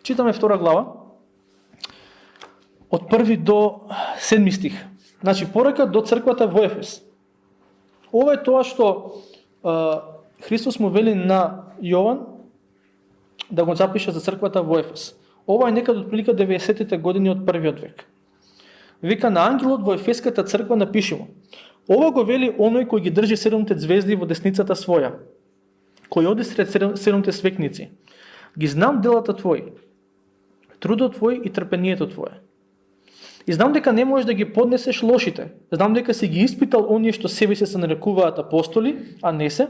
Читаме 2 глава, од 1 до 7 стих. Значи, порека до црквата во Ефес. Ова е тоа што Христос му вели на Јован да го запише за црквата во Ефес. Ова е некад од прилика 90-те години од првиот век. Вика, на ангелот во Ефеската црква напишемо: ова го вели оној кој ги држи 7 звезди во десницата своја, кој оди сред 7 свекници. Ги знам делата твои, трудот твој и трпението твое. И знам дека не можеш да ги поднесеш лошите. Знам дека си ги испитал оние што себе се нарекуваат апостоли, а не се.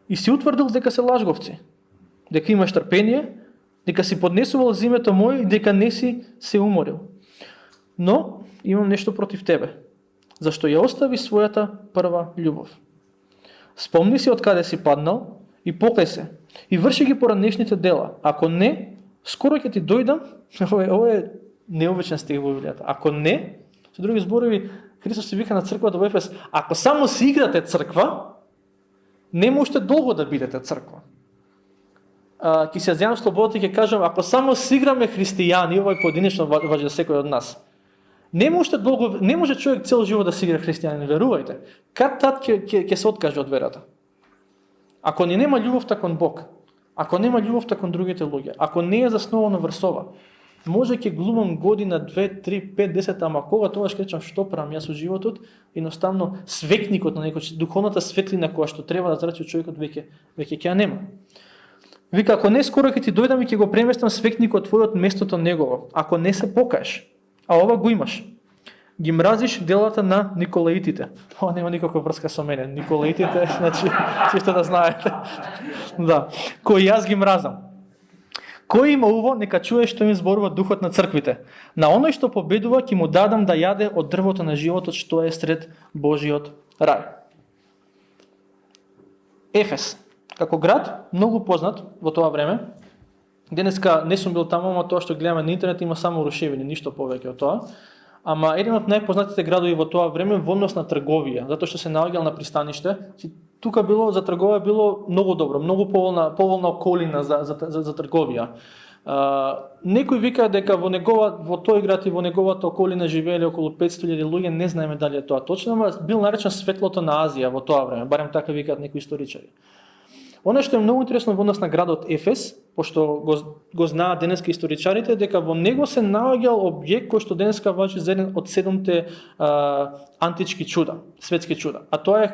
И си утврдил дека се лажговци. Дека имаш трпение, дека си поднесувал зимето мој и дека не си се уморил. Но имам нешто против тебе, зашто ја остави својата прва љубов. Спомни си од каде си паднал и покај се и врши ги поранешните дела. Ако не, скоро ќе ти дојдам. Ова е необичен стих во Библијата. Ако не, со други зборови, Христос се вика на црквата во Ефес: ако само си играте црква, не можете долго да бидете црква. Ќе се јавам слободата и ќе кажам, ако само си играме христијани, ова е поединечно важи за секој од нас. Не може човек цел живот да си игра христијанин, верувајте. Кад-тад ќе се откаже од верата. Ако не нема љубовта кон Бог, ако нема љубовта кон другите луѓе, ако не е засновано врз ова, може ќе глумам година, 2, 3, 5, 10, ама кога тогаш ќе речам што правам јас со животот, едноставно свекникот на некој, духовната светлина која што треба да зрачи човекот веќе ќе ја нема. Вика, ако не, скоро ќе ти дојдам и ќе го преместам свекникот твој од местото негово, ако не се покаеш. А ова го имаш. Ги мразиш делата на Николаитите. Ова нема никаква врска со мене. Николаитите, значи, чисто да знаете. Да. Кој јас ги мразам. Кој има уво, нека чуе што им зборува духот на црквите. На оној што победува, ќе му дадам да јаде од дрвото на животот што е сред Божиот рај. Ефес, како град, многу познат во тоа време. Денеска не сум бил таму, ама тоа што гледаме на интернет има само рушевини, ништо повеќе од тоа. Ама еден од најпознатите градови во тоа време во однос на трговија, затоа што се наоѓал на пристаниште. Тука било за трговија било многу добро, многу поволна околина за трговија. Некој вика дека во тој град и во неговата околина живееле околу 500.000 луѓе, не знаеме дали е тоа точно, ама бил наречен светлото на Азија во тоа време, барем така викаат некои историчари. Оно што е многу интересно во однос на градот Ефес, пошто го знаат денеска историчарите, дека во него се наоѓал објект кој што денеска важи за еден од 7 антички чуда, светски чуда. А тоа е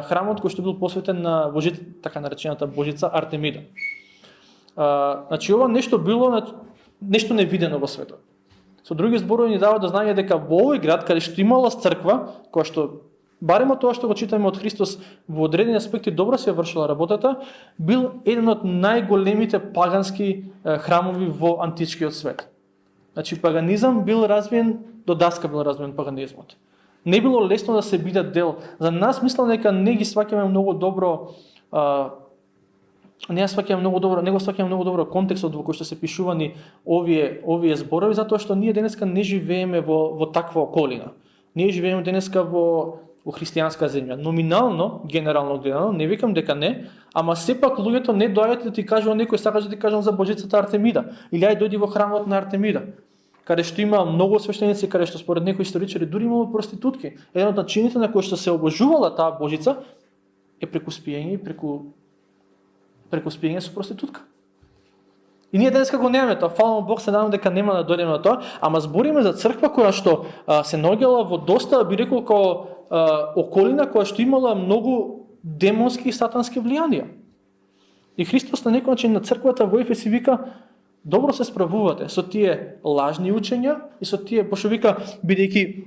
храмот кој што бил посветен на така наречената божица Артемида. Значи ова нешто било нешто невидено во светот. Со други зборови ни дава да знаеме дека во овој град каде што имала црква, која што барем тоа што го читаме од Христос во одредени аспекти добро се вршила работата, бил еден од најголемите пагански храмови во античкиот свет. Значи паганизам бил развиен, до даска бил развиен паганизмот. Не било лесно да се биде дел. За нас мислам дека не ги сваќаме многу добро, не го сваќаме многу добро контекстот во кој што се пишувани овие зборови, затоа што ние денеска не живееме во таква околина. Ние живееме денеска во христијанска земја. Номинално, генерално гледано, не викам дека не, ама сепак луѓето не доаѓаат да ти кажува некој сакаш да ти кажам за божицата Артемида, или ај дојди во храмот на Артемида, каде што има многу свештеници, каде што според некои историчари дури имало проститутки. Еден од начините на кој што се обожувала таа божица е преку спиење и преку спиење со проститутка. И ние денеска го немаме тоа, фала Бог, се надам дека нема да дојдеме на тоа, ама збориме за црква која што се наоѓала во доста, би рекол, како околина која што имала многу демонски и сатански влијанија. И Христос на некој начин на црквата во Ефес си вика: добро се справувате со тие лажни учења и со тие, пошто вика, бидејќи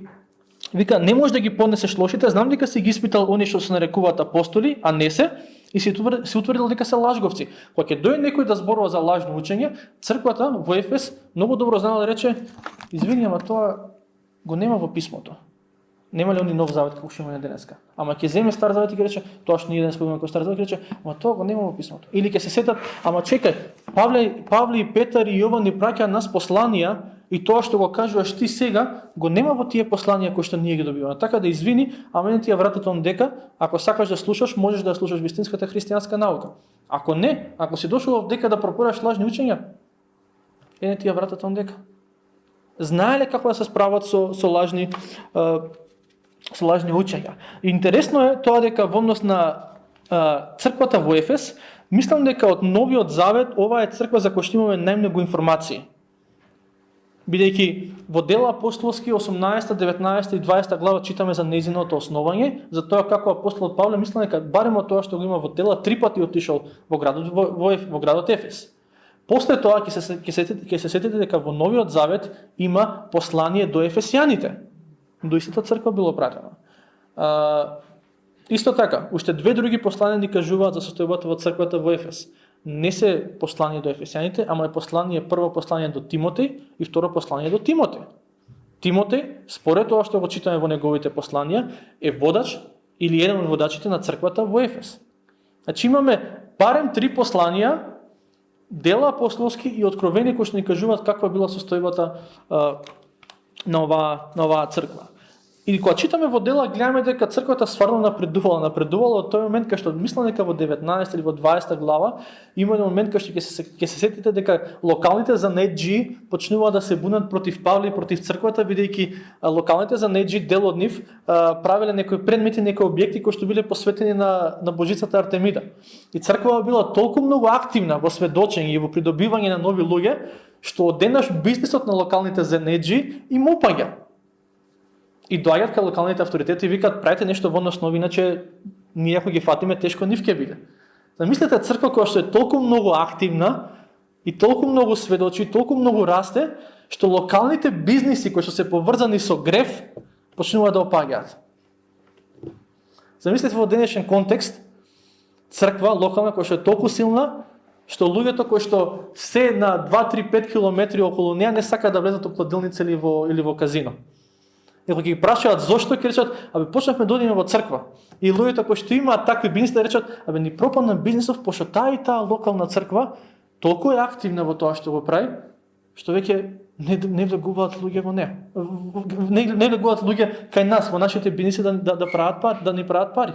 вика не можеш да ги поднесеш лошите, знам дека си ги испитал оние што се нарекуваат апостоли, а не се, и се утврдил дека се лажговци. Кога ќе дојде некој да зборува за лажно учење, црквата во Ефес многу добро знала да рече: извини, ама тоа го нема во писмото. Нема ли они нов завет како што имаме денеска? Ама ќе земе стар завет и ќе рече: тоа што ние денеска имаме како стар завет, ќе рече: ама тоа го нема во писмото. Или ќе се сетат: ама чекај, Павле и Петар и Јован ни праќаат нас посланија и тоа што го кажуваш ти сега го нема во тие посланија кои што ние ги добиваме. Така да извини, ама не ти ја вратат он дека ако сакаш да слушаш, можеш да слушаш вистинската христијанска наука. Ако не, ако си дошол дека да проповедаш лажни учења, Ене тие вратата ондека. Знаеле како да се справат со лажни учења. Интересно е тоа дека во однос на црквата во Ефес, мислам дека од Новиот Завет ова е црква за која што имаме најмногу информации. Бидејќи во Дела апостолски 18, 19 и 20 глава читаме за нејзиното основање, за тоа како апостолот Павле мислам дека барем од тоа што го има во Дела 3 пати отишол во градот Ефес. После тоа ќе се сетите дека во Новиот Завет има послание до ефесијаните. До истата црква било пратено. Исто така, уште две други послания ни кажуваат за состојбата во црквата во Ефес. Не се послание до ефесијаните, ама е послание, прво послание до Тимотеј и второ послание до Тимотеј. Тимотеј, според тоа што го читаме во неговите посланија, е водач или еден од водачите на црквата во Ефес. Значи имаме барем 3 посланија, Дела апостолски и Откровение кои што ни кажуваат каква била состојбата на оваа црква. И кога читаме во Дела, гледаме дека црквата стварно напредувала од тој момент кај што мислам дека во 19 или во 20 глава има еден момент кај што ќе се сетите дека локалните занеџи почнуваат да се бунат против Павле и против црквата, бидејќи локалните занеџи дел од нив правеле некои предмети, некои објекти кои што биле посветени на божицата Артемида. И црквата била толку многу активна во сведочење и во придобивање на нови луѓе, што одеднаш бизнисот на локалните занеџи им опаѓа. И доаѓаат кај локалните авторитети и викаат правите нешто во однос нови, иначе ние ако ги фатиме тешко нив ќе биде. Замислете црква која што е толку многу активна и толку многу сведочи, толку многу расте, што локалните бизниси кои што се поврзани со грев почнуваат да опаѓаат. Замислете во денешен контекст црква локална која што е толку силна, што луѓето кои што се на 2-3-5 километри околу неа не сакаат да влезат во кладилница или во казино. И кога ги прашаат зошто, ќе речат, почнавме да одиме во црква. И луѓето кои што имаат такви бизниси да речат, ни пропадна бизнисов, пошто таа и таа локална црква толку е активна во тоа што го прави, што веќе не влегуваат луѓе во неа. Не влегуваат луѓе кај нас во нашите бизниси да прават пари, да ни прават пари.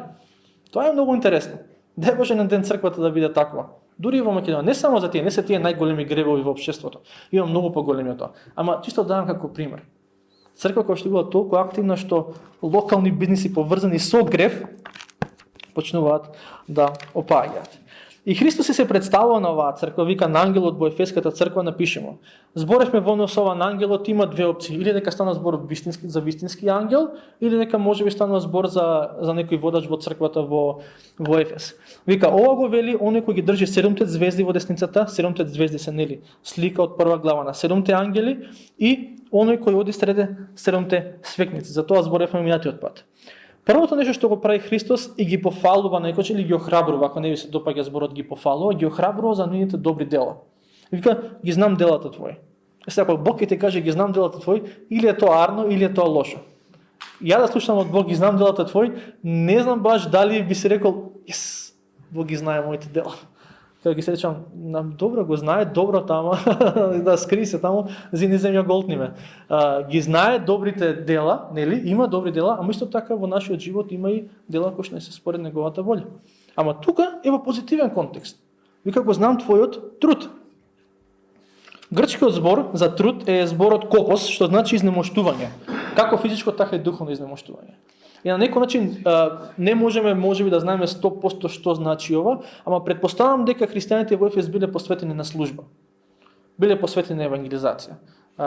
Тоа е многу интересно. Дај Боже на ден црквата да биде таква. Дури и во Македонија, не само за тие, не се тие најголеми гревови во општеството. Има многу поголеми од тоа. Ама чисто давам како пример. Црква која што била толку активна што локални бизниси поврзани со грев почнуваат да опаѓаат. И Христос се представува на оваа црква, вика на ангелот во Ефеската црква напишемо. Зборевме во однос ова на ангелот, има две опции, или дека стана збор за вистински ангел, или дека можеби стана збор за некој водач во црквата во Ефес. Вика, ова го вели оној кој ги држи 7 звезди во десницата, 7 звезди се нели слика од прва глава на 7 ангели и оној кој оди среде 7 свекници. За тоа зборевме минатиот пат. Првото нешто што го прави Христос и ги пофалува некој или ги охрабрува, ако не ви се допаѓа зборот ги пофалува, ги охрабрува за нивните добри дела. Вика, ги знам делата твои. Сега ако Бог ќе ти каже ги знам делата твои, или е тоа арно, или е тоа лошо. Ја да слушам од Бог ги знам делата твои, не знам баш дали би се рекол, Бог ги знае моите дела. Кога ги се речам, добро го знае, добро тама, да скри се таму, зини земја голтниме. Ги знае добрите дела, нели? Има добри дела, ама исто така во нашиот живот има и дела кои што не се според неговата волја. Ама тука е во позитивен контекст. Вика го знам твојот труд. Грчкиот збор за труд е зборот копос, што значи изнемоштување. Како физичко, така и духовно изнемоштување. И на некој начин не можеме можеби да знаеме 100% што значи ова, ама предпоставам дека христијаните во Ефес биле посветени на служба. Биле посветени на евангелизација.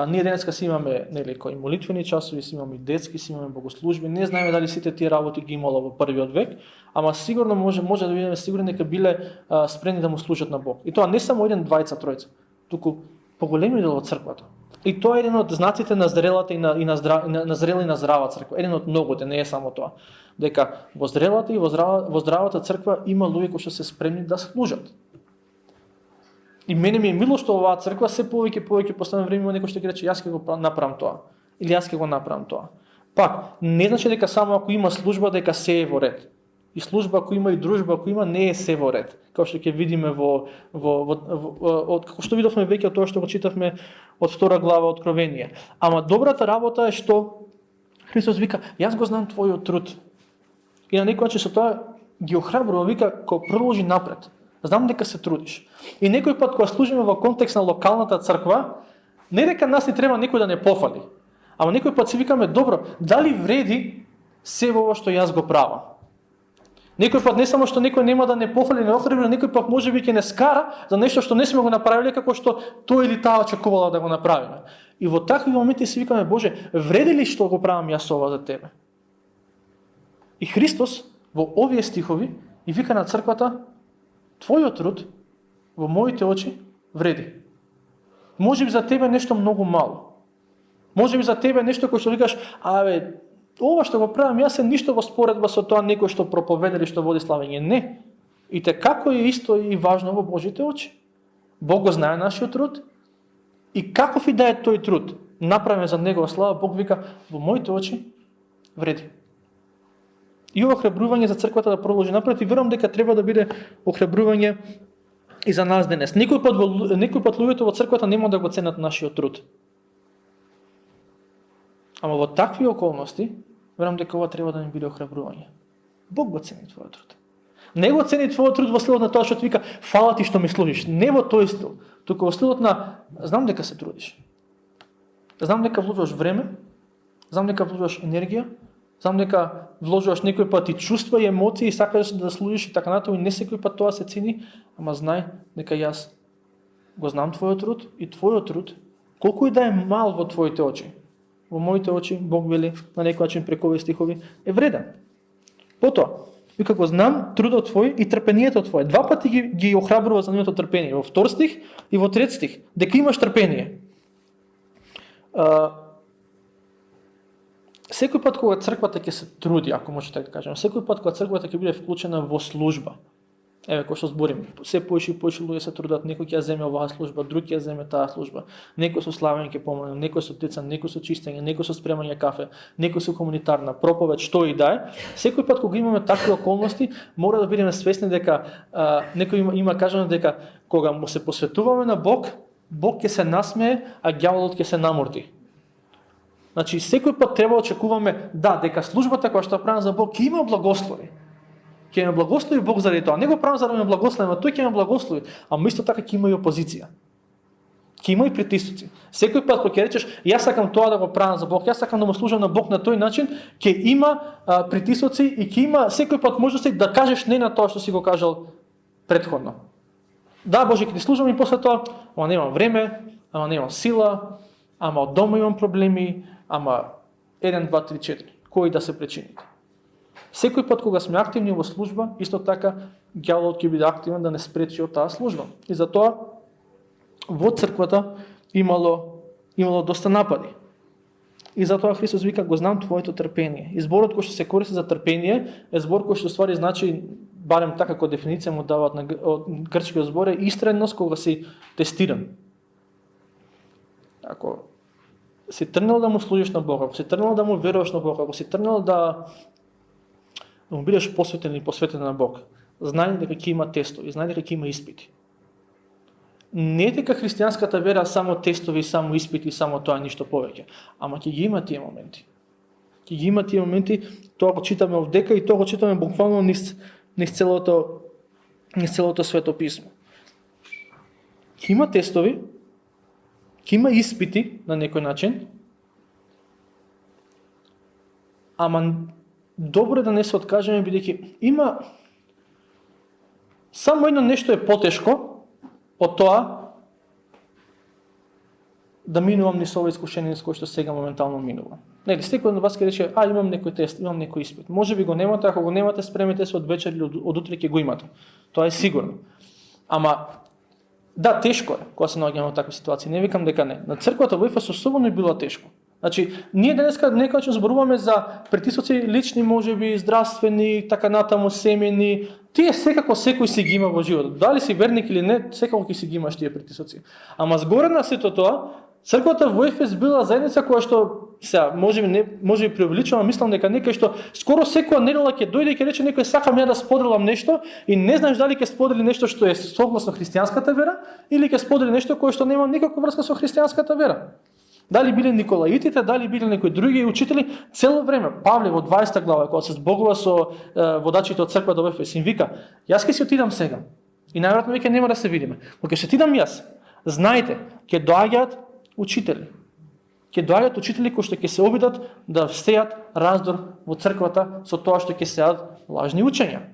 Ние денеска си имаме нели кои молитвени часови, си имаме детски, си имаме богослужби. Не знаеме дали сите тие работи ги имало во првиот век, ама сигурно може да бидеме сигурни дека биле спремни да му служат на Бог. И тоа не само еден, двајца, тројца, туку поголеми дел од црквата. И тоа е еден од знаците на зрелата и на зрела и на здрава црква. Еден од многуте, не е само тоа. Дека во зрелата и во здравата црква има луѓе кои што се спремни да служат. И мене ми е мило што оваа црква се повеќе последно време има некој што ќе рече јас ќе го направам тоа или јас ќе го направам тоа. Пак, не значи дека само ако има служба дека се е во ред. И служба ако има и дружба ако има не е се во ред. Како што ќе видиме како што видовме веќе од тоа што го читавме од 2 глава Откровение. Ама добрата работа е што Христос вика, јас го знам твојот труд. И на некој начин со тоа ги охрабрува, вика, ко продолжи напред. Знам дека се трудиш. И некој пат кога служиме во контекст на локалната црква, не дека нас ни треба некој да не пофали. Ама некој пат си викаме, добро, дали вреди се во ова што јас го правам? Некој пат не само што некој нема да не пофали, не охрабри, некој пат можеби ќе не скара за нешто што не сме го направиле како што тој или таа очекувала да го направиме. И во такви моменти си викаме, Боже, вреди ли што го правам јас ова за тебе? И Христос во овие стихови и вика на црквата, твојот труд во моите очи вреди. Може би за тебе нешто многу мало. Може би за тебе нешто кој што викаш, ова што го правам јас е ништо во споредба со тоа некој што проповеда или што води славење. Не. И те како е исто и важно во Божите очи. Бог го знае нашиот труд и каков и да е тој труд, направен за негова слава, Бог вика, во моите очи вреди. И ова охрабрување за црквата да продолжи напред и верувам дека треба да биде охрабрување и за нас денес. Некој пат луѓето во црквата нема да го ценат нашиот труд. Ама во такви околности, верувам дека ова треба да ни биде охрабрување. Бог го цени твојот труд. Не го цени твојот труд во стилот на тоа што ти вика, фала ти што ми служиш. Не во тој стил, туку во стилот на знам дека се трудиш. Знам дека вложуваш време, знам дека вложуваш енергија, знам дека вложуваш некој пат и чувства и емоции и сакаш да служиш и така натаму и не секој пат тоа се цени, ама знај дека јас го знам твојот труд и твојот труд, колку и да е мал во твоите очи, во моите очи, Бог вели на некој начин преку овие стихови, е вреден. Потоа, вика го знам трудот твој и трпението твое. Два пати ги охрабрува за нивното трпение, во 2 стих и во 3 стих, дека имаш трпение. Секој пат кога црквата ќе се труди, ако може така да кажем, секој пат кога црквата ќе биде вклучена во служба, еве кој што зборим, се поише и поише луѓе се трудат, некој ќе ја земе оваа служба, друг ќе ја земе таа служба, некој со славење ќе помогне, некој со деца, некој со чистење, некој со спремање кафе, некој со комунитарна проповед, што и да е. Секој пат кога имаме такви околности, мора да бидеме свесни дека некој има кажано дека кога му се посветуваме на Бог, Бог ќе се насмее, а ѓаволот ќе се наморди. Значи, секој пат треба да очекуваме, дека службата која што правам за Бог ќе има благослови. Ќе ме благослови Бог заради тоа. Не го правам за да ме благослови, но тој ќе ме благослови. Ама исто така ќе има и опозиција. Ќе има и притисоци. Секој пат кога ќе речеш, јас сакам тоа да го правам за Бог, јас сакам да му служам на Бог на тој начин, ќе има притисоци и ќе има секој пат можности да кажеш не на тоа што си го кажал претходно. Да, Боже, ќе ти служам и после тоа, ама немам време, ама немам сила, ама од дома имам проблеми, ама 1, 2, 3, 4, кои да се причините. Секој пат кога сме активни во служба, исто така ѓаволот ќе биде активен да не спречи од таа служба. И затоа во црквата имало доста напади. И затоа Христос вика, го знам твоето трпение. И зборот кој што се користи за трпение е збор кој што ствари значи, барем така како дефиниција му даваат од грчкиот збор, е истренност кога си тестиран. Ако си тргнал да му служиш на Бога, ако си тргнал да му веруваш на Бога, ако си тргнал да му бидеш посветен и посветен на Бог, знај дека ќе има тестови, знај дека ќе има испити. Не е дека христијанската вера само тестови, само испити, само тоа ништо повеќе, ама ќе ги има тие моменти. Ќе ги има тие моменти, тоа го читаме овдека и тоа го читаме буквално низ целото свето писмо. Ќе има тестови, ќе има испити на некој начин, ама добро е да не се откажеме, бидејќи има само едно нешто е потешко од тоа да минувам низ ова искушение низ кој што сега моментално минувам. Нели, секој од вас ќе рече, имам некој тест, имам некој испит. Може би го немате, ако го немате, спремете се од вечер или од утре ќе го имате. Тоа е сигурно. Ама да, тешко е кога се наоѓаме во такви ситуации. Не викам дека не. На црквата во Ефес особено е било тешко. Значи, ние денеска некој зборуваме за притисоци лични, можеби здравствени, така натаму семени. Тие секако секој си ги има во животот. Дали си верник или не, секако ќе си ги имаш тие притисоци. Ама згоре на сето тоа, црквата во Ефес била заедница која што сега можеби преувеличувам, мислам дека некој што скоро секоја недела ќе дојде и ќе рече некој сакам ја да споделам нешто и не знаеш дали ќе сподели нешто што е согласно христијанската вера или ќе сподели нешто кое што нема никаква врска со христијанската вера. Дали биле Николаитите, дали биле некои други учители, цело време Павле во 20 глава кога се збогува со водачите од црквата во Ефес, им вика: "Јас ќе си отидам сега. И најверојатно веќе нема да се видиме. Но ќе се отидам јас. Знаете, ќе доаѓаат учители. Ќе доаѓаат учители кои што ќе се обидат да всеат раздор во црквата со тоа што ќе сеат лажни учења.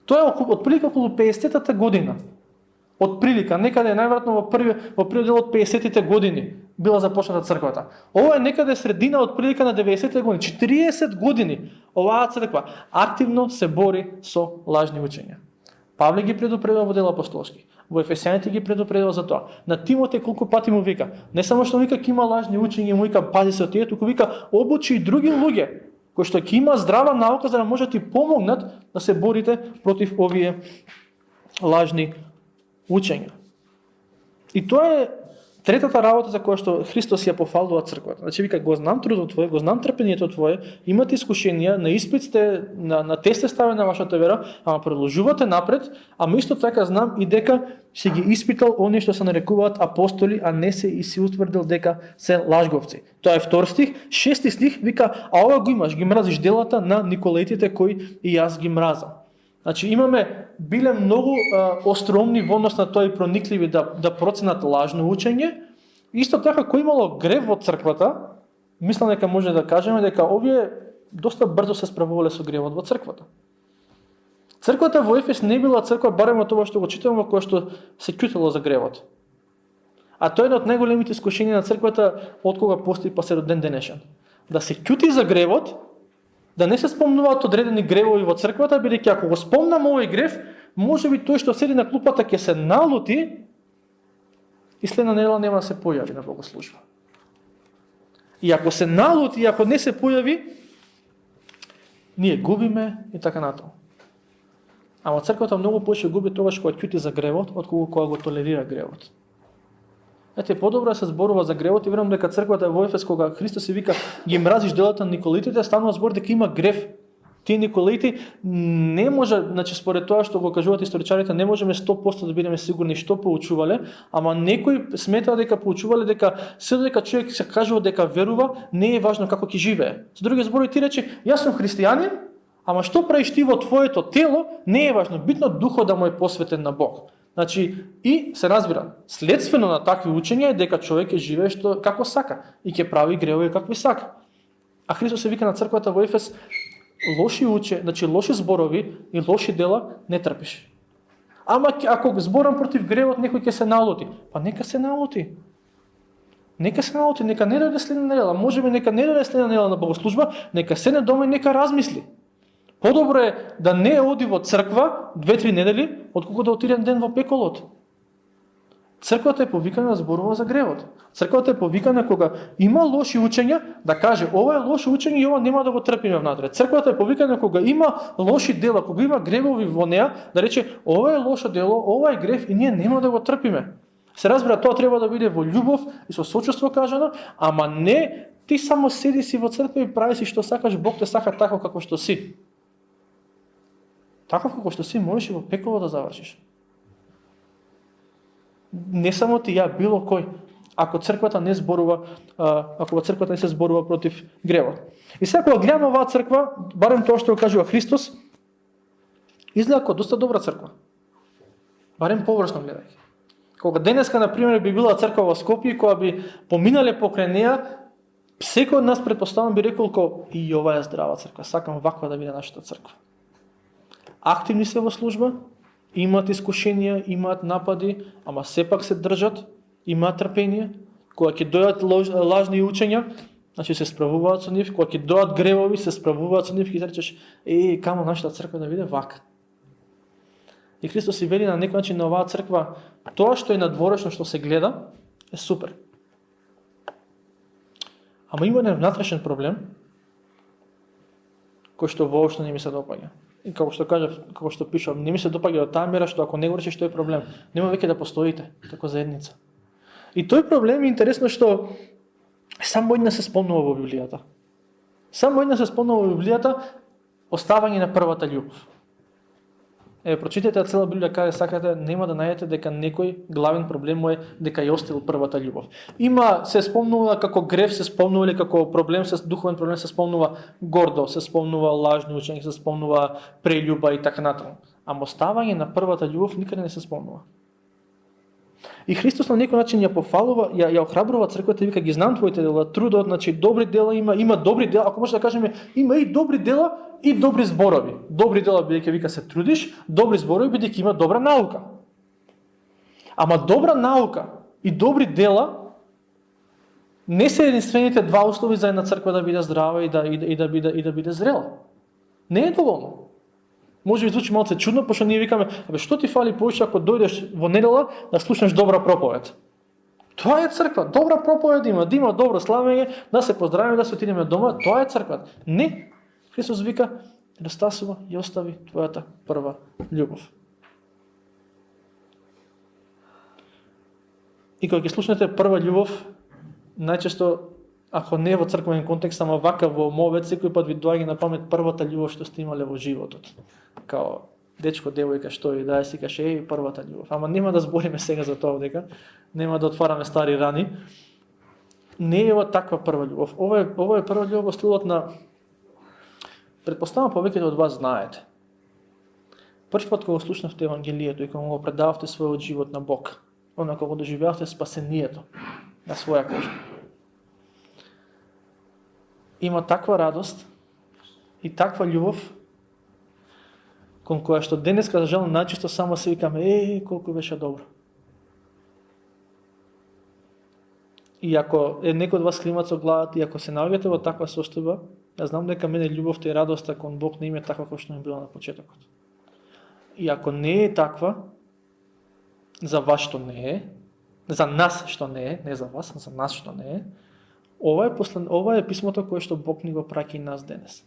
Тоа е отприлика околу 50-та година. Отприлика, некаде најверојатно во првиот дел од 50-тите години била започната црквата. Ова е некаде средина отприлика на 90-те години. 40 години оваа црква активно се бори со лажни учења. Павле ги предупредува во дел апостолски. Во Ефесијаните ги предупредува за тоа. На Тимотеј колку пати му вика, не само што вика ќе има лажни учења, му вика пази се од тие, туку вика обучи и други луѓе кои што ќе има здрава наука за да може да ти помогнат да се борите против овие лажни учења. И тоа е третата работа за која што Христос ја пофалува црквата. Значи вика, го знам трудот твој, го знам трпението твое, имате искушенија, на испит сте, на тест сте ставени на вашата вера, ама продолжувате напред, ама исто така знам и дека се ги испитал оние што се нарекуваат апостоли, а не се и си утврдил дека се лажговци. Тоа е 2 стих, 6 стих вика, а ова го имаш, ги мразиш делата на Николаитите кои и јас ги мразам. Значи имаме биле многу остроумни во однос на тоа и проникливи да проценат лажно учење. Исто така кој имало грев во црквата, мислам дека може да кажеме дека овие доста брзо се справувале со гревот во црквата. Црквата во Ефес не била црква барем од тоа што го читаме, во која што се ќутело за гревот. А тоа е едно од најголемите искушенија на црквата од кога постои па се до ден денешен. Да се ќути за гревот, да не се спомнуваат одредени гревови во црквата, бидејќи ако го спомнам овој грев, можеби тој што седи на клупата ќе се налути и следна недела нема да се појави на богослужба. И ако се налути, и ако не се појави, ние губиме и така натаму. Ама црквата многу повеќе губи тогаш кога ќути за гревот, отколку кога го толерира гревот. Ете, подобро да се зборува за гревот и верувам дека црквата во Ефес, кога Христос се вика ги мразиш делата на Николаитите, станува збор дека има грев. Тие Николаити не може, значи според тоа што го кажуваат историчарите, не можеме 100% да бидеме сигурни што поучувале, ама некои сметаа дека поучувале дека се додека човек се кажува дека верува, не е важно како ќе живее. Со други зборови ти рече, јас сум христијанин, ама што правиш ти во твоето тело, не е важно, битно духот да му е посветен на Бог. Значи, и се разбира, следствено на такви учења е дека човек ќе живее што како сака и ќе прави гревови какви сака. А Христос се вика на црквата во Ефес, значи лоши зборови и лоши дела не трпиш. Ама ако зборам против гревот, некој ќе се налути. Па нека се налути. Нека се налути, нека не дојде следна недела. Можеби нека не дојде следна недела на богослужба, нека седне дома и нека размисли. Подобро е да не оди во црква 2-3 недели, отколку да отиде ден во пеколот. Црквата е повикана да зборува за гревот. Црквата е повикана кога има лоши учења да каже ова е лошо учење и ова нема да го трпиме внатре. Црквата е повикана кога има лоши дела, кога има гревови во неа, да рече ова е лошо дело, ова е грев и ние нема да го трпиме. Се разбира, тоа треба да биде во љубов и со сочувство кажано, ама не ти само седи си во црква и прави си што сакаш, Бог те сака така како што си. Таков како што си можеш и во пеколо да завршиш. Не само ти ја, било кој, ако црквата не зборува, ако во црквата не се зборува против гревот. И сега кога гледаме оваа црква, барем тоа што го кажува Христос, изгледа како доста добра црква. Барем површно гледајќи. Кога денеска, например, би била црква во Скопје, која би поминале покрај неа, секој од нас претпоставам би рекол ко и ова е здрава црква, сакам ваква да биде нашата црква. Активни се во служба, имаат искушенија, имаат напади, ама сепак се држат, имаат трпение. Кога ќе дојдат лажни учења, значи се справуваат со нив, кога ќе дојдат гревови, се справуваат со нив, ќе речеш, камо нашата црква да биде вака. И Христос си вели на некој начин на оваа црква, тоа што е надворешно што се гледа, е супер. Ама има еден внатрешен проблем, кој што воопшто не ми се допаѓа. И како што кажав, како што пишав, не ми се допаѓа од таа мера што ако не го решиш тој проблем, нема веќе да постоите како заедница. И тој проблем е интересно што само една се спомнува во Библијата. Само една се спомнува во Библијата оставање на првата љубов. Прочитате цела Библија каде сакате, нема да најдете дека некој главен проблем му е дека ја оставил првата љубов. Има се спомнува како грев, се спомнува или како проблем, духовен проблем се спомнува гордо, се спомнува лажно учење, се спомнува прељуба и така натаму. ама оставање на првата љубов никаде не се спомнува. И Христос на некој начин ја пофалува, ја охрабрува црквата и вика, ги знам твоите дела, трудот, значи добри дела има добри дела, ако може да кажеме, има и добри дела и добри зборови. Добри дела бидејќи вика се трудиш, добри зборови бидејќи има добра наука. Ама добра наука и добри дела не се единствените два услови за една црква да биде здрава и да биде зрела. Не е доволно. Може би звучи малце чудно, пошто ние викаме, што ти фали повеќе ако дојдеш во недела да слушнеш добра проповед? Тоа е црква, добра проповед има, да има добро славење, да се поздравиме, да се отидеме дома, тоа е црква. Не, Христос вика, недостасува и остави твојата прва љубов. И кога ќе слушнете прва љубов, најчесто, ако не во црквен контекст, ама вака во мовет, секој пат ви доаѓа на памет првата љубов што сте имале во животот. Као дечко, девојка, што и да си каже, првата љубов. Ама нема да збориме сега за тоа дека, нема да отвараме стари рани. Не е ова таква прва љубов. Ова е прва љубов во стилот на, предпоставам повеќето од вас знаете. Прв пат кога слушнавте Евангелието и кога го предававте својот живот на Бог, она кога доживеавте спасението на своја кожа. Има таква радост и таква љубов кон која што денеска за жал најчесто само се викаме, колку беше добро. И ако е некој од вас климат со главата и ако се наоѓате во таква состојба, ја знам дека мене љубовта и радоста кон Бог не им е таква кој што ми била на почетокот. И ако не е таква, за вас што не е, за нас што не е, не за вас, за нас што не е, ова е писмото кое што Бог ни го праќа и нас денес.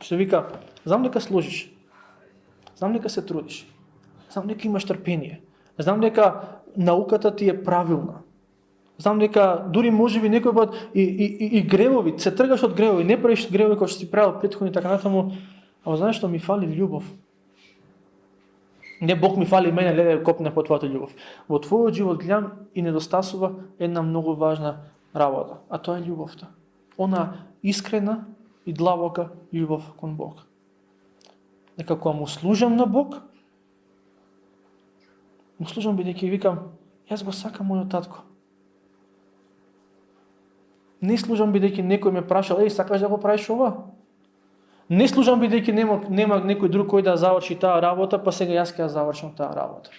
Што вика, знам дека служиш, знам дека се трудиш, знам дека имаш трпение, знам дека науката ти е правилна, знам дека дури можеби некој пат и гревови, се тргаш од гревови, не правиш гревови кои што си правил претходни така натаму, ама знаеш што ми фали љубов. Не Бог ми фали мене, леле копне по твојата љубов. Во твојот живот гледам и недостасува една многу важна работа, а тоа е љубовта. Она искрена и длабока љубов кон Бог. Нека кога му служам на Бог, му служам бидејќи викам, јас го сакам мојот татко. Не служам бидејќи некој ме прашал, сакаш да го правиш ова? Не служам бидејќи нема некој друг кој да заврши таа работа, па сега јас ќе ја завршам таа работа.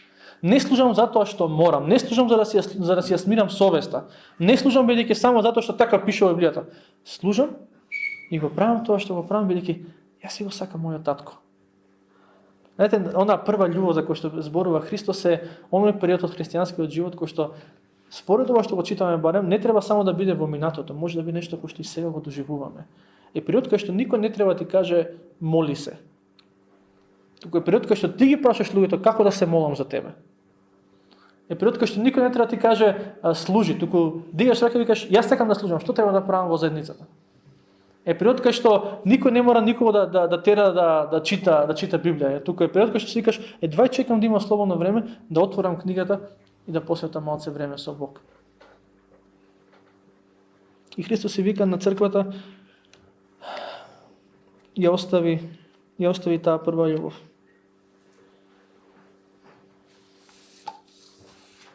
Не служам затоа што морам, не служам за да си ја смирам совеста. Не служам бидејќи само затоа што така пише во Библијата. Служам и го правам тоа што го правам бидејќи јас си го сакам мојот татко. Знаете, она прва љубов за која што зборува Христос е оној период од христијанскиот живот кој што според ова што го читаме барем не треба само да биде во минатото, може да биде нешто кој што и сега го доживуваме. Е период кај што никој не треба да ти каже моли се. Туку е период кај што ти ги прашаш луѓето како да се молам за тебе. Е период кај што никој не треба да ти каже служи, туку дигаш рака и викаш јас сакам да служам, што треба да правам во заедницата. Е период кај што никој не мора никого да тера да чита Библија. Туку е период кај што си викаш едвај чекам да има слободно време да отворам книгата и да посветам малце време со Бог. И Христос си вика на црквата ја остави таа прва љубов.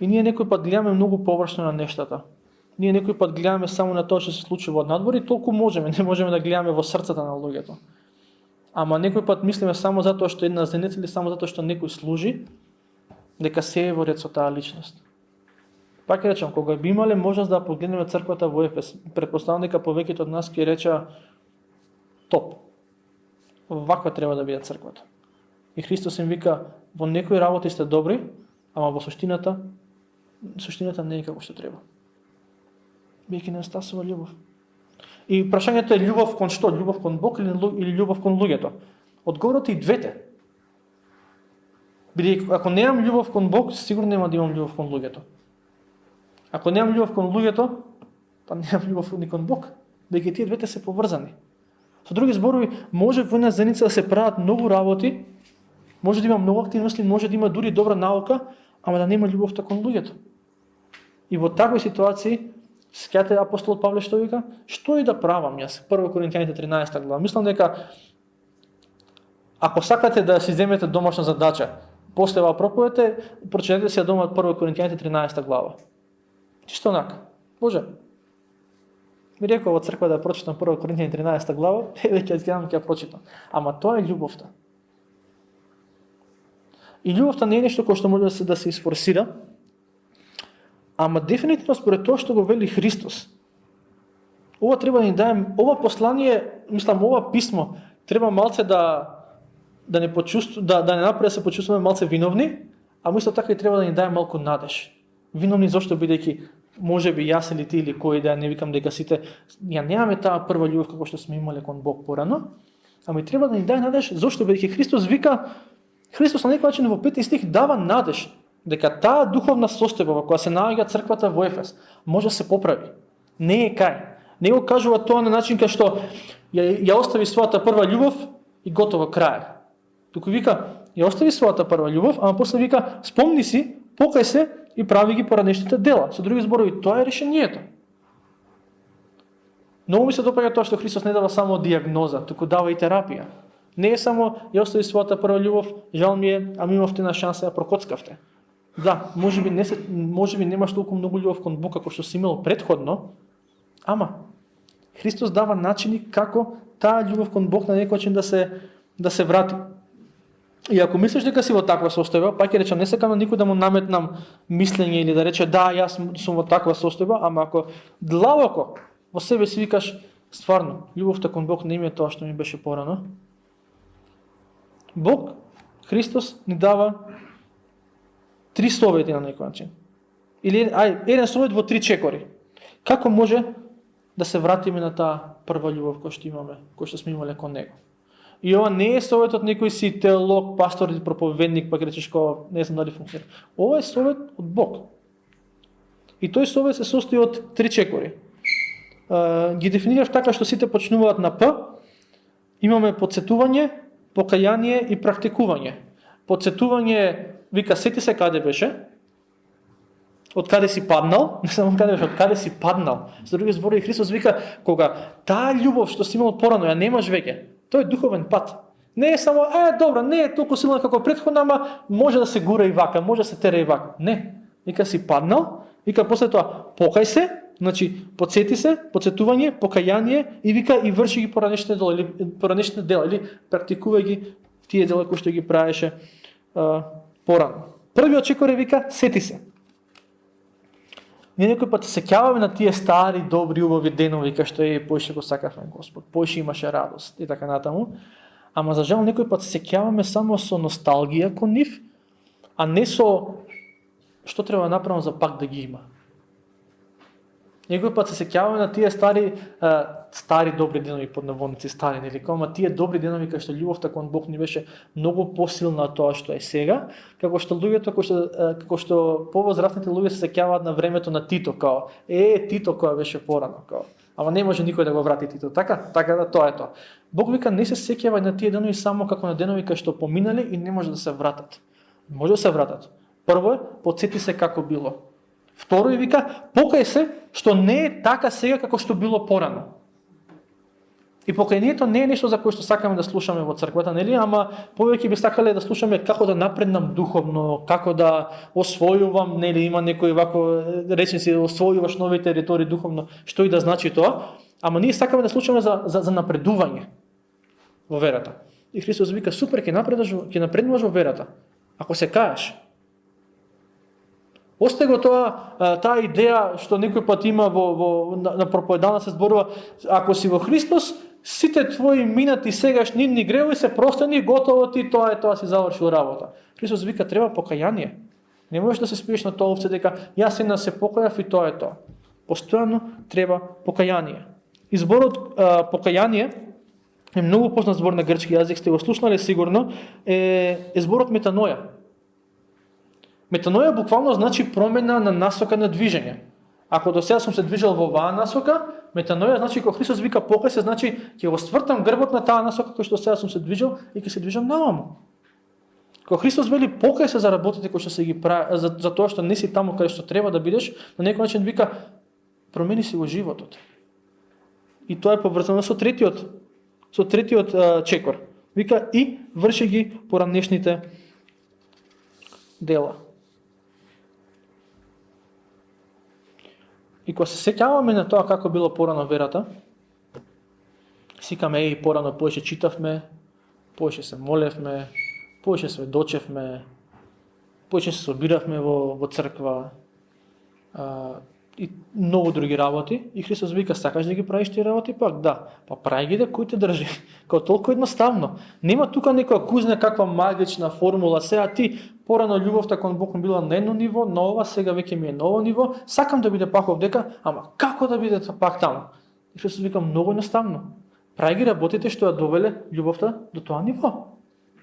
И ние некој пат гледаме многу површно на нештата. Ние некој пат гледаме само на тоа што се случува од надвор и толку можеме, не можеме да гледаме во срцата на луѓето. Ама некој пат мислиме само затоа што една заедница или само затоа што некој служи, дека се е во ред со таа личност. Пак речам, кога би имале можност да погледнеме црквата во Ефес, претпоставам дека повеќето од нас ќе реча топ. Ваква треба да биде црквата. И Христос им вика, во некои работи сте добри, ама во суштината не е како што треба. Бијќи не остасува љубов. И прашањето е љубов кон што? Љубов кон Бог или љубов кон луѓето? Одговорот е и двете. Бидејќи ако немам љубов кон Бог, сигурно нема да имам љубов кон луѓето. Ако немам љубов кон луѓето, па немам љубов ни кон Бог, бидејќи тие двете се поврзани. Со други зборови, може во една заедница да се прават многу работи, може да има многу активности, може да има дури добра наука, ама да нема љубовта кон луѓето. И во такви ситуации, сеќавате апостолот Павле што вика, што и да правам јас? 1 Коринтијаните 13 глава. Мислам дека Ако сакате да си земете домашна задача, после ова проповед, прочетете си дома од 1 Коринтијаните 13 глава. Чисто онака. Боже. Ми рекол во црква да прочитам 1 Коринтијаните 13 глава, веќе ќе ја прочитам. Ама тоа е љубовта. И љубовта не е нешто кое што може да се изфорсира, ама дефинитивно според тоа што го вели Христос. Ова треба да ни даде, ова послание, мислам, ова писмо треба малце да не направи да се почувствуваме малце виновни, а исто така и треба да ни даде малку надеж. Виновни зашто бидејќи можеби јас или ти или кој да не викам дека сите ја немаме таа прва љубов како што сме имале кон Бог порано, ами треба да ни даде надеж зашто бидејќи Христос на некој начин во 5 стих дава надеж дека таа духовна состојба во која се наоѓа црквата во Ефес може да се поправи. Не е кај. Не го кажува тоа на начин кај што ја остави својата прва љубов и готово крај. Туку вика, ја остави својата прва љубов, ама после вика, спомни си, покај се и прави ги поранешните дела. Со други зборови, тоа е решението. Многу ми се допаѓа тоа што Христос не дава само диагноза, туку дава и терапија. Не е само ја остави својата прва љубов, жал ми е, ама имавте на шанса ја прокоцкавте. Да, можеби немаш толку многу љубов кон Бог како што си имал претходно, ама Христос дава начини како таа љубов кон Бог на некој начин да се врати. И ако мислиш дека си во таква состојба, пак ќе речам, не сакам на никој да му наметнам мислење или да рече да, јас сум во таква состојба, ама ако длабоко во себе си викаш стварно, љубовта кон Бог не е тоа што ми беше порано. Бог, Христос ни дава 3 совети на некој начин. Или еден совет во 3 чекори. Како може да се вратиме на таа прва љубов која што сме имале кон Него? И ова не е совет од некој си теолог, пастор или проповедник, па речеш како не знам дали функционира. Ова е совет од Бог. И тој совет се состои од 3 чекори. Ги дефинирав така што сите почнуваат на П. Имаме подсетување, покаяние и практикување. Подсетување вика сети се каде беше, од каде си паднал, не само каде беше, од каде си паднал. За други зборови Христос вика кога таа љубов што си имал порано ја немаш веќе. Тој е духовен пат. Не е само, добро, не е толку силна како претходна, ама може да се гура и вака, може да се тера и вака. Не. Вика си паднал, вика после тоа покај се, значи подсети се, подсетување, покаяние и вика и врши ги поранешните дела или практикувај ги тие дела кои што ги правеше порано. Првиот чекор е вика сети се. Ние некој пат се сеќаваме на тие стари, добри, убави денови, кај што поише го сакавме Господ, поише имаше радост и така натаму. Ама за жал некој пат се сеќаваме само со носталгија кон нив, а не со што треба да направам за пак да ги има. Некој пат се сеќаваме на тие стари добри денови под наводници, стари, нели, ама тие добри денови кај што љубовта кон Бог ни беше многу посилна од тоа што е сега, како што луѓето повозрастните луѓе се сеќаваат на времето на Тито, као Тито која беше порано, као. Ама не може никој да го врати Тито, така да тоа е тоа. Бог вика не се сеќава на тие денови само како на денови кај што поминале и не може да се вратат. Може да се вратат. Прво е, потсети се како било. Второ е вика, покај се што не е така сега како што било порано. И покајанието не е нешто за кое што сакаме да слушаме во црквата, нели, ама повеќе би сакале да слушаме како да напреднам духовно, како да освојувам, нели, има некој вако речници освојуваш нови територии духовно, што и да значи тоа, ама ние сакаме да слушаме за напредување во верата. И Христос вика супер, ќе напредуваш во верата, ако се каеш. Осте го таа идеја што некој пат има на проповедана се зборува, ако си во Христос, сите твои минати сегашни нивни гревови се простени, готово ти тоа си завршил работа. Христос вика треба покаяние. Не можеш да се спиеш на тоа овце дека јас сега се покајав и тоа е тоа. Постојано треба покаяние. И зборот покаяние е многу познат збор на грчки јазик, сте го слушнале сигурно, е зборот метаноја. Метаноја буквално значи промена на насока на движење. Ако до сега сум се движел во оваа насока, метаноја значи кога Христос вика покај се, значи ќе го ствртам грбот на таа насока кој што сега сум се движел и ќе се движам наваму. Кога Христос вели покај се за работите кои што се ги прави, за тоа што не си таму каде што треба да бидеш, на некој начин вика промени си го животот. И тоа е поврзано со третиот чекор. Вика и врши ги поранешните дела. И кога се сеќаваме на тоа како било порано верата, сикаме и порано повеќе читавме, повеќе се молевме, повеќе сведочевме, повеќе се собиравме во црква, и многу други работи. И Христос вика, сакаш да ги правиш тие работи? Пак да. Па прави ги да кој те држи. Као толку едноставно. Нема тука некоја кузна каква магична формула. Сега ти порано љубовта кон Бог била на едно ниво, на ова сега веќе ми е ново ниво. Сакам да биде пак овдека, ама како да биде пак таму? И Христос вика многу едноставно. Прави ги работите што ја довеле љубовта до тоа ниво.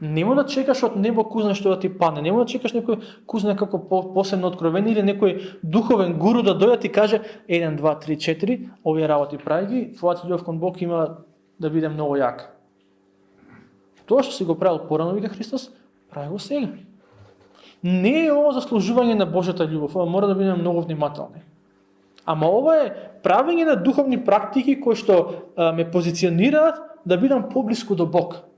Нема да чекаш од небо кузна што да ти падне, нема да чекаш некој кузна како посебно откровение или некој духовен гуру да дојде ти каже 1, 2, 3, 4, овие работи прави ги, твојата љубов кон Бог има да биде многу јака. Тоа што си го правил порано, вика Христос, прави го сега. Не е ово заслужување на Божјата љубов, ова мора да бидеме многу внимателни. Ама ова е правење на духовни практики кои што ме позиционираат да бидам поблиску до Бог.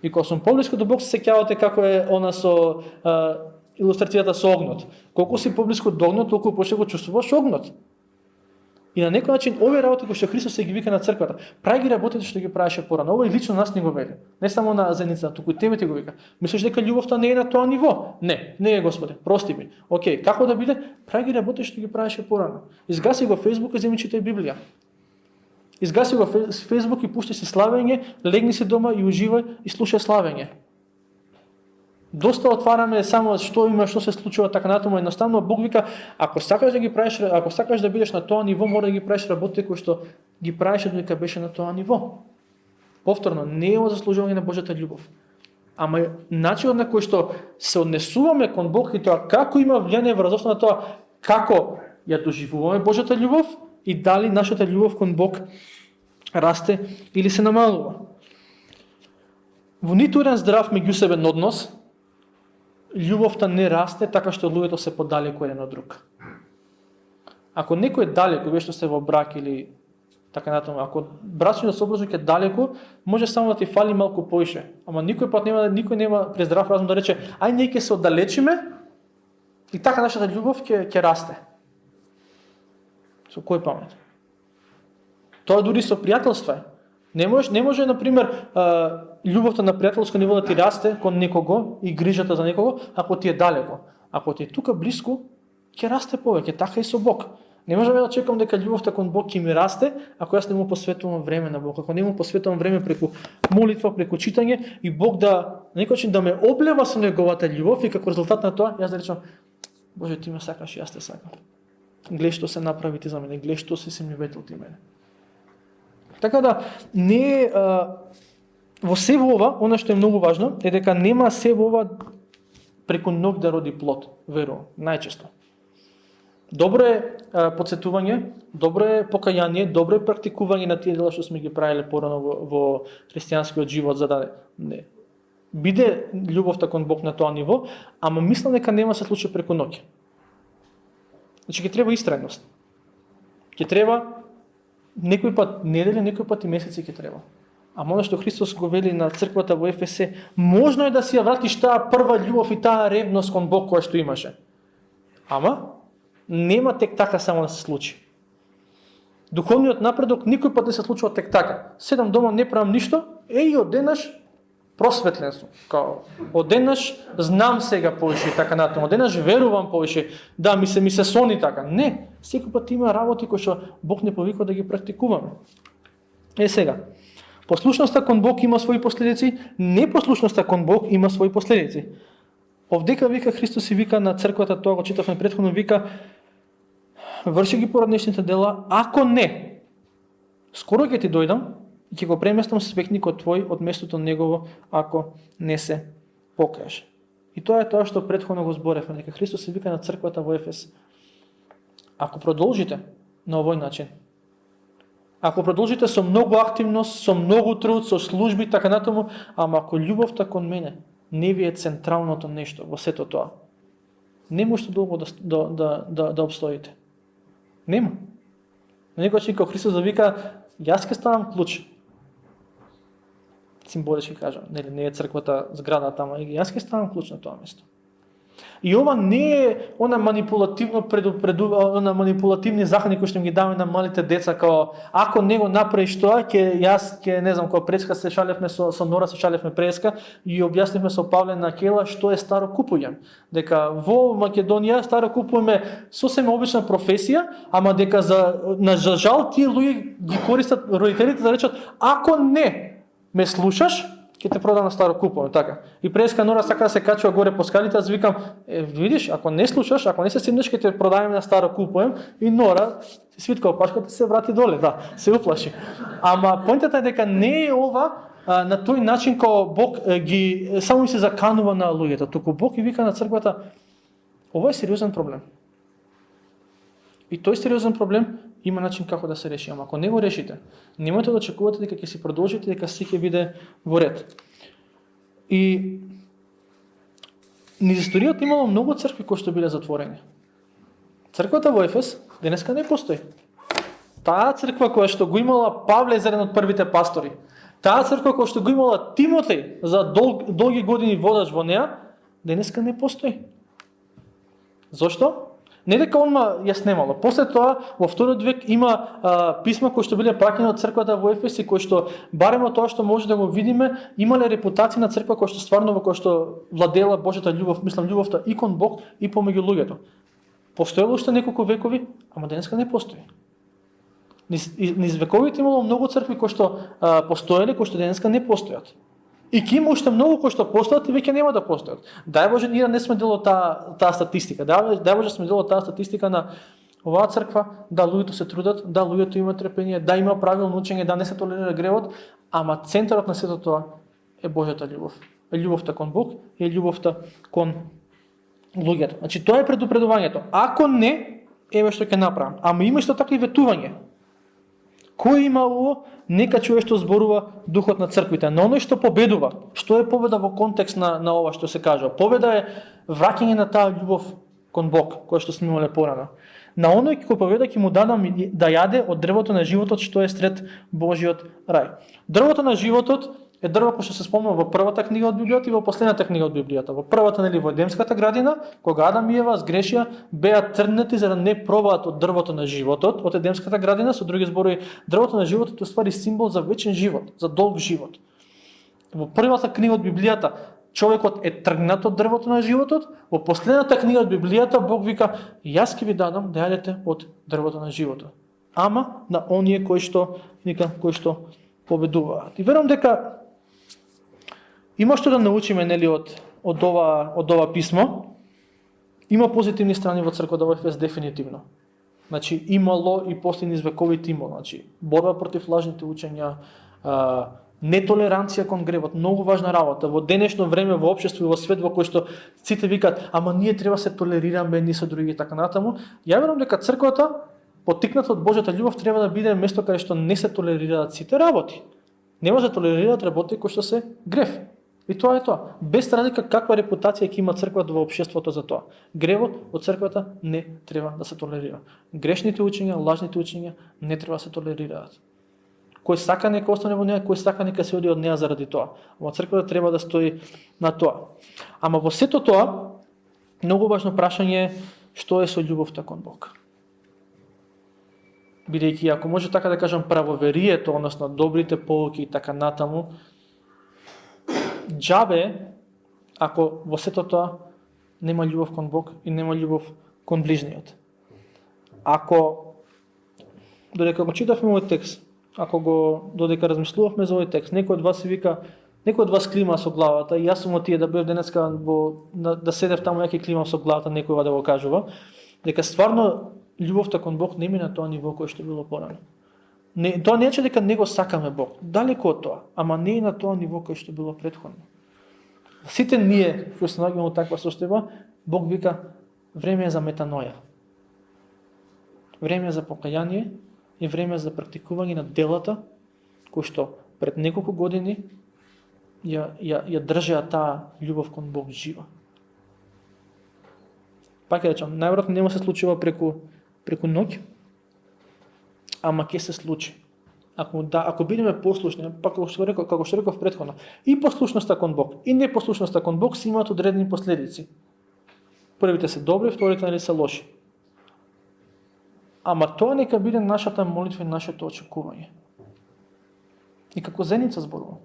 И кога сум поблиску до Бог, се сеќавате како е она со илустрацијата со огнот. Колку си поблиску до огнот, толку повеќе го чувствуваш огнот. И на некој начин овие работи кои што Христос се ги вика на црквата, прави ги работите што ги правеше порано. Ова и лично нас не го вели. Не само на заедницата, туку и тебе ти го вика. Мислиш дека љубовта не е на тоа ниво? Не е Господе, прости ми. Океј, како да биде? Прави ги работите што ги правеше порано. Изгаси го Facebook и земи читай Библија. Изгаси го Facebook и пушти си славење, легни си дома и уживај и слушај славење. Доста отвараме само што има, што се случува така натаму, едноставно Бог вика, ако сакаш да ги правиш, ако сакаш да бидеш на тоа ниво, мора да ги правиш работите кои што ги правеше додека беше на тоа ниво. Повторно, не е заслужување на Божјата љубов. Ама начинот на кој што се однесуваме кон Бог и тоа како има влијание врз основа на тоа како ја доживуваме Божјата љубов и дали нашата љубов кон Бог расте или се намалува. Во ниту еден здрав меѓусебен однос, љубовта не расте така што луѓето се подалеку еден од друг. Ако некој е далеку, вие што се во брак или така натаму, ако брачниот сообразник е далеку, може само да ти фали малку поише. Ама никој пат никој нема през здрав разум да рече, ај ние ќе се оддалечиме и така нашата љубов ќе расте. Со кој памет? Тоа дури со пријателство. Не може на пример љубовта на пријателско ниво да ти расте кон некого и грижата за некого ако ти е далеко. Ако ти е тука блиску, ќе расте повеќе, така и со Бог. Не можеме да чекам дека љубовта кон Бог ќе ми расте ако јас не му посветувам време на Бог, ако не му посветувам време преку молитва, преку читање и Бог да на некој начин да ме облева со неговата љубов и како резултат на тоа јас да речам Боже ти ме сакаш и јас те сакам. Глеј што се направи ти за мене, глеј што си ми ветил ти мене. Така да не во се во ова, она што е многу важно е дека нема се во ова преку ног да роди плод, верувам, најчесто. Добро е подсетување, добро е покаяние, добро е практикување на тие дела што сме ги правиле порано во христијанскиот живот за да не биде љубовта кон Бог на тоа ниво, ама мислам дека нема се случи преку ноќ. Значи ќе треба истрајност. Ќе треба некој пат неделја, некој пат и месеци ќе треба. Ама оно што Христос го вели на црквата во Ефесе, можно е да си ја вратиш таа прва љубов и таа ревност кон Бог која што имаше. Ама нема тек така само да се случи. Духовниот напредок никој пат не се случува тек така. Седам дома, не правам ништо, и одеднаш просветлен сум. Као одеднаш знам сега повеќе така натаму, одеднаш верувам повеќе, да ми се сони така. Не, секој пат има работи кои што Бог не повикува да ги практикуваме. Сега, послушноста кон Бог има своји последици, непослушноста кон Бог има своји последици. Овдека вика Христос и вика на црквата, тоа го читавме претходно, вика врши ги пораднешните дела, ако не, скоро ќе ти дојдам и ќе го преместам свекникот твој од местото негово, ако не се покажеш. И тоа е тоа што претходно го зборевме, дека Христос се вика на црквата во Ефес. Ако продолжите на овој начин, ако продолжите со многу активност, со многу труд, со служби, така натаму, ама ако љубовта кон мене не ви е централното нешто во сето тоа, не можете долго да обстоите. Нема. На некој начин, кога Христос да вика, јас ќе ставам клуч. символички кажам, нели не е црквата зградата, ама јас ќе ставам клуч на тоа место. И ова не е она манипулативно она манипулативни захани кои што ги даваме на малите деца, као ако не го направиш тоа, ќе не знам, кога преска се шалевме со Нора, се шалевме преска и објаснивме со Павле на Кела што е старо купуње. Дека во Македонија старо купуње сосема обична професија, ама дека за жал тие луѓе ги користат родителите да речат ако не ме слушаш, ќе те продам на старо купуваме, така. И преска Нора сака да се качува горе по скалите, аз викам, видиш, ако не слушаш, ако не се седнеш, ќе те продаваме на старо купуваме, и Нора се свитка опашката се врати доле, да, се уплаши. Ама поинтата е дека не е ова на тој начин кога Бог ги само и се заканува на луѓето, туку Бог ги вика на црквата, ова е сериозен проблем. И тој сериозен проблем има начин како да се реши, ама ако не го решите, немојте да очекувате дека ќе си продолжите, дека си ќе биде во ред. И низ историјата имало многу цркви кои што биле затворени. Црквата во Ефес денеска не постои. Таа црква која што го имала Павле за еден од првите пастори, таа црква која што го имала Тимотеј за долги години водач во неа, денеска не постои. Зошто? Не дека онма ја снемало. После тоа, во вториот век има писма кои што биле праќани од црквата во Ефес и кои што, барем од тоа што може да го видиме, имале репутација на црква која што стварно во која што владела Божјата љубов, мислам љубовта и кон Бог и помеѓу луѓето. Постоело уште неколку векови, ама денеска не постои. Низ вековите имало многу цркви кои што постоеле, кои што денеска не постојат. И ќе има уште многу кои што постојат и веќе нема да постојат. Дај Боже, ние не сме дел од таа статистика. Дај Боже, сме дел од таа статистика на оваа црква, да луѓето се трудат, да луѓето има трпение, да има правилно учење, да не се толерира гревот, ама центарот на сето тоа е Божјата љубов. Е љубовта кон Бог и љубовта кон луѓето. Значи тоа е предупредувањето. Ако не, еве што ќе направам. Ама има исто така и ветување. Кој има ово, нека чуе што зборува духот на црквите. На оној што победува, што е победа во контекст на ова што се кажува. Победа е враќање на таа љубов кон Бог, која што сме имале порано. На оној кој победа ќе му дадам да јаде од дрвото на животот што е сред Божиот рај. Дрвото на животот е дрво кој што се спомнува во првата книга од Библијата и во последната книга од Библијата. Во првата, нели, во Едемската градина, кога Адам и Ева сгрешија, беа тргнати за да не пробаат од дрвото на животот, од Едемската градина, со други зборови, дрвото на животот е ствари символ за вечен живот, за долг живот. Во првата книга од Библијата човекот е тргнат од дрвото на животот, во последната книга од Библијата Бог вика: "Јас ќе ви дадам да јадете од дрвото на животот." Ама на оние кои што победуваат. И верувам дека има што да научиме, нели, од ова писмо. Има позитивни страни во црквата во Ефес дефинитивно. Значи имало и после низ вековите имало, значи борба против лажните учења, нетолеранција кон гревот, многу важна работа. Во денешно време во општество и во свет во кој што сите викаат: "Ама ние треба се толерираме едни со други" и така натаму. Ја верувам дека црквата, поттикната од Божјата љубов, треба да биде место каде што не се толерираат сите работи. Не може да толерираат работи кои што се грев. И тоа е тоа. Без разлика каква репутација ќе има црквата во општеството за тоа. Гревот од црквата не треба да се толерира. Грешните учења, лажните учења не треба да се толерираат. Кој сака нека остане во неа, кој сака нека се оди од неа заради тоа. Ама црквата треба да стои на тоа. Ама во сето тоа, многу важно прашање е што е со љубовта кон Бог. Бидејќи, ако може така да кажам, правоверието, односно добрите полуки и така натаму, џабе ако во сето тоа нема љубов кон Бог и нема љубов кон ближниот. Ако додека го читавме овој текст, додека размислувавме за овој текст, некој од вас се вика, некој од вас клима со главата, и јас сум од тие да бев денеска да седев таму и климам со главата, некој да го кажува, дека стварно љубовта кон Бог не на тоа ниво кое што било порано. Тоа не е дека не го сакаме Бог, далеко од тоа, ама не и на тоа ниво кое што било претходно. Сите ние, кои се наоѓаме во таква состојба, Бог вика: време е за метаноја. Време е за покаяние и време е за практикување на делата кои што пред неколку години ја држеа таа љубов кон Бог жива. Пак ќе речам, најверојатно нема се случува преку ноќ, ама ќе се случи. ако бидеме послушни, па како што реков претходно, и послушноста кон Бог, и непослушноста кон Бог си имаат одредени последици. Првите се добри, вторите нали се лоши. Ама тоа нека биде нашата молитва и нашето очекување. И како зеница зборувам.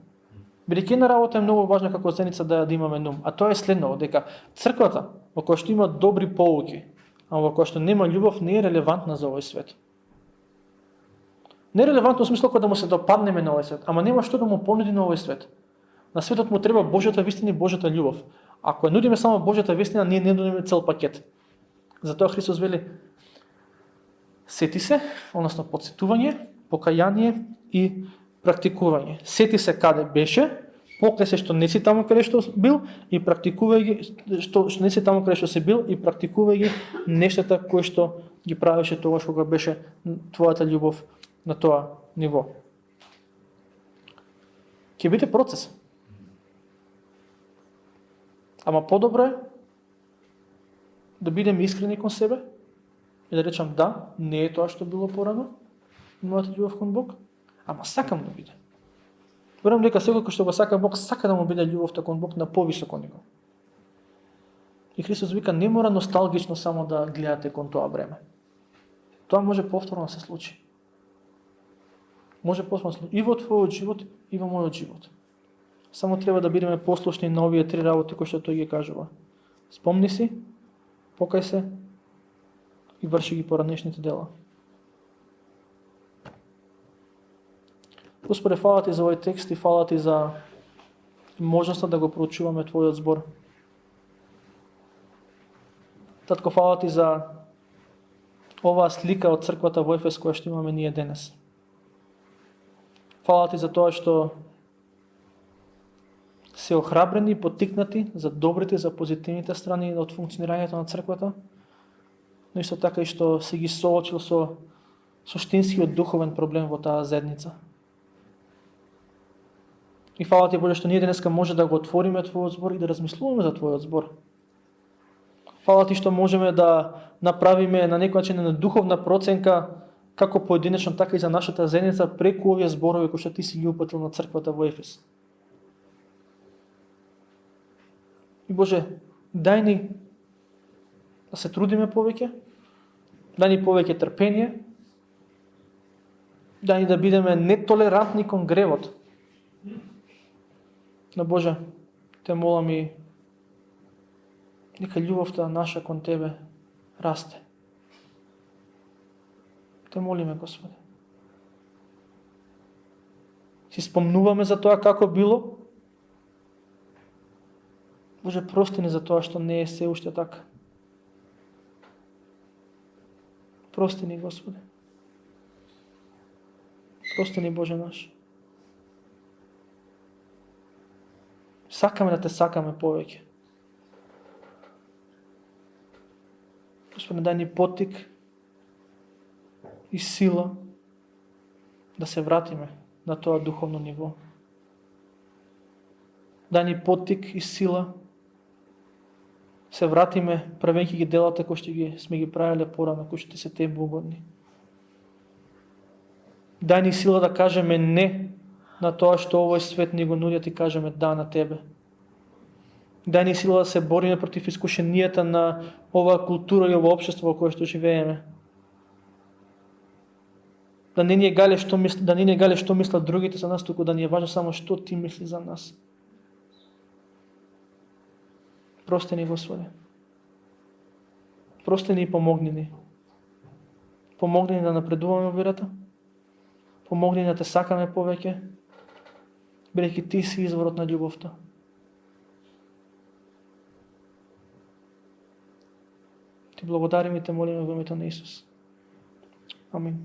Бидејќи една работа е многу важна како зеница да имаме нум, а тоа е следното, дека црквата, во која што има добри поуки, а во која што нема љубов, не е релевантна за овој свет. Не е релевантно во смисло кога да му се допаднеме на овој свет, ама нема што да му понуди на овој свет. На светот му треба Божјата вистина и Божјата љубов. Ако ја нудиме само Божјата вистина, ние не нудиме цел пакет. Затоа Христос вели: сети се, односно подсетување, покаяние и практикување. Сети се каде беше, покај се што не си таму каде што бил и практикувај ги што не си таму каде што си бил и практикувај ги нештата кои што ги правеше тогаш кога беше твојата љубов на тоа ниво. Ќе биде процес. Ама подобро е да бидеме искрени кон себе и да речам да, не е тоа што било порано, мојата љубов кон Бог, ама сакам да биде. Верувам дека секој кој што го сака Бог, сака да му биде љубовта кон Бог на повисоко ниво. И Христос вика, не мора носталгично само да гледате кон тоа време. Тоа може повторно да се случи. Може повторно да се случи и во твојот живот, и во мојот живот. Само треба да бидеме послушни на овие три работи кои што тој ги кажува. Спомни си, покај се и врши ги поранешните дела. Господе, фала ти за овој текст и фала ти за можноста да го проучуваме твојот збор. Татко, фала ти за оваа слика од црквата во Ефес која што имаме ние денес. Фала ти за тоа што се охрабрени и поттикнати за добрите, за позитивните страни од функционирањето на црквата, но исто така и што се ги соочил со суштинскиот духовен проблем во таа заедница. И фала ти, Боже, што ние денеска може да го отвориме твојот збор и да размислуваме за твојот збор. Фала ти што можеме да направиме на некој начин на духовна проценка како поединечно, така и за нашата заедница преку овие зборови кои што ти си ги упатил на црквата во Ефес. И Боже, дај ни да се трудиме повеќе, дај ни повеќе трпение, дај ни да бидеме нетолерантни кон гревот. Но Боже, те молам и нека љубовта наша кон Тебе расте. Те молиме, Господи. Си спомнуваме за тоа како било. Боже, прости ни за тоа што не е се уште така. Прости ни, Господи. Прости ни, Боже наш. Сакаме да те сакаме повеќе. Господи, дај ни поттик и сила да се вратиме на тоа духовно ниво. Дај ни поттик и сила се вратиме правејќи ги делата кои што сме ги правеле порано, кои што се те угодни. Дај ни сила да кажеме не на тоа што овој свет ни го нудат и кажеме да на Тебе. Дај ни сила да се бориме против искушенијата на оваа култура и ова општество во кое што живееме. Да не ни е гале што мислат другите за нас, туку да ни е важно само што Ти мисли за нас. Прости ни, Господи. Прости ни и помогни ни. Помогни ни да напредуваме во верата. Помогни ни да те сакаме повеќе, бидејќи Ти си изворот на љубовта. Ти благодариме и те молиме во името на Исус. Амин.